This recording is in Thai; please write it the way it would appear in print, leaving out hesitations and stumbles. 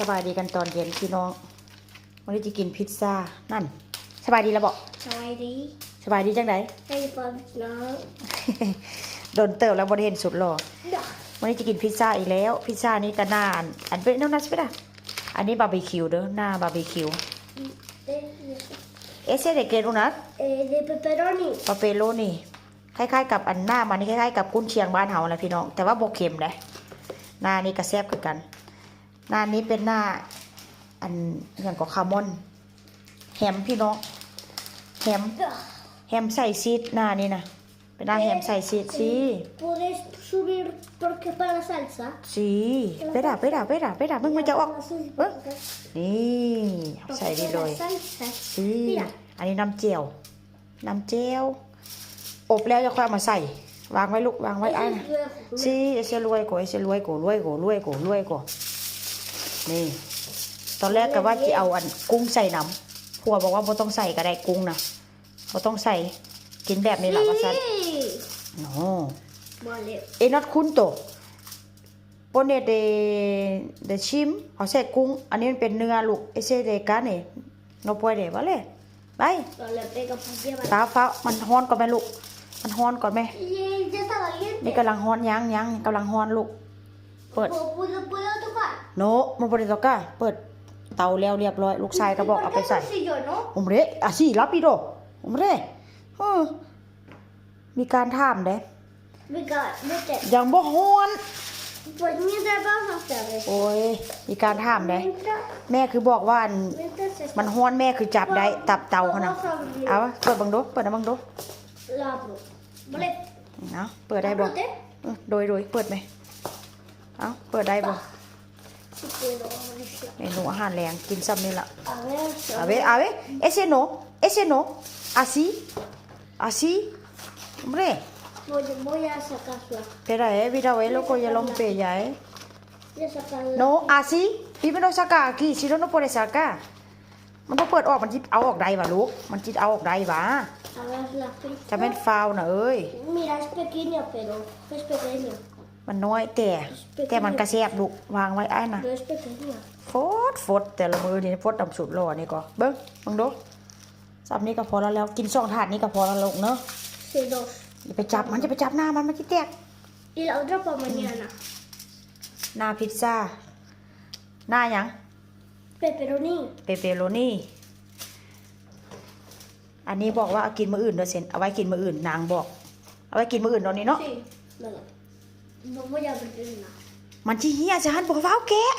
สบายดีกันตอนเย็นพี่น้องวันนี้จะกินพิซซ่านั่นสบายดีแล้วบอกสบายดีสบายดีจังไดให้ฟังน้อง โดนเติบแล้วบริเห็นสุดหล่อวันนี้จะกินพิซซ่าอีกแล้วพิซซ่านี้ก็น่าอันเป็นน้ำนัสไปละอันนี้บาร์บีคิวเด้อหน้าบาร์บีคิวเอเซเดเกรุนัสเดเปเปโรนีปาเปโรนี่คล้ายๆกับอันหน้ามันนี่คล้ายๆกับกุ้นเชียงบ้านเฮาแหละพี่น้องแต่ว่าโบเค็มนะหน้านี้ก็แซ่บคือกันหน้านี้เป็นหน้าอันอย่างกับคาร์มอนแฮมพี่น้องแฮมใส่ซีดหน้านี่นะเป็นหน้าแฮมใส่ซีดสิ puedes subir porque para la salsa สิไปด่ามึงมันจะออกนี่ใส่ดีเลยสิอันนี้น้ำเจียวอบแล้วจะค่อยเอามาใส่วางไว้ลูกวางไว้อันสิเสียรวยก่อนี่ตอนแรกก็ว่าจะเอาอันกุ้งใส่น้ำผัวบอกว่าบ่ต้องใส่ก็ได้กุ้งนะบ่ต้องใส่กินแบบนี้แหละว่าซั่นโน่เอ็นอตคุ้นโตโปเนเดชิมเขาใส่กุ้งอันนี้มันเป็นเนื้อลูกเอเซเดกาเน่โนปวยเดวะเลยไปฟ้ามันฮ้อนก่อนไหมลูกมันฮ้อนก่อนไหมนี่กำลังฮ้อนยังกำลังฮ้อนลูกเปิดโนมันบริโภคก้าเปิดเตาแล้วเรียบร้อยลูกชายก็บอกเอาไปใส่สิรับอีโดมีการถามเด้ยังบ่ฮ้อนโอ้ยมีการถามเด้แม่คือบอกว่ามันฮ้อนแม่คือจับได้ตับเตาขนาดเอาเปิดบังดูเปิดนะบังดูเนาะเปิดได้บ่โดยเปิดไหมเอาเปิดได้บ่เมนูอาหารแรงกินซ้ำนี่ละa ver ese no así hombre voy a sacarla espera mira loco ya lo rompe ya no así primero saca aquí si no puede sacar มันต้องเปิดออกมันจิตเอาออกได้วะลูกมันจิตเอาออกได้วะจะเป็นฟาวนะเอ้ย mira es pequeño pero es pequeñoมันน้อยแต่มันกระแซบลูกวางไว้ไอ้นะฟดแต่ละมือนี่ฟดดำสุดหล่อนี่ก็เบิ้งบังดูซับนี้ก็พอแล้วกิน2 ถาดนี้ก็พอแล้วลูกเนาะอย่าไปจับมันจะไปจับหน้ามันจะแตก y la otra para mañana หน้าพิซซ่าหน้ายังเปปเปโรนี่อันนี้บอกว่าเอากินมื้ออื่นเด้อเซนเอาไว้กินมื้ออื่นนางบอกเอาไว้กินมื้ออื่นตอนนี้เนาะมันสิเหี้ยจะหันบอกว่าเอาแกะ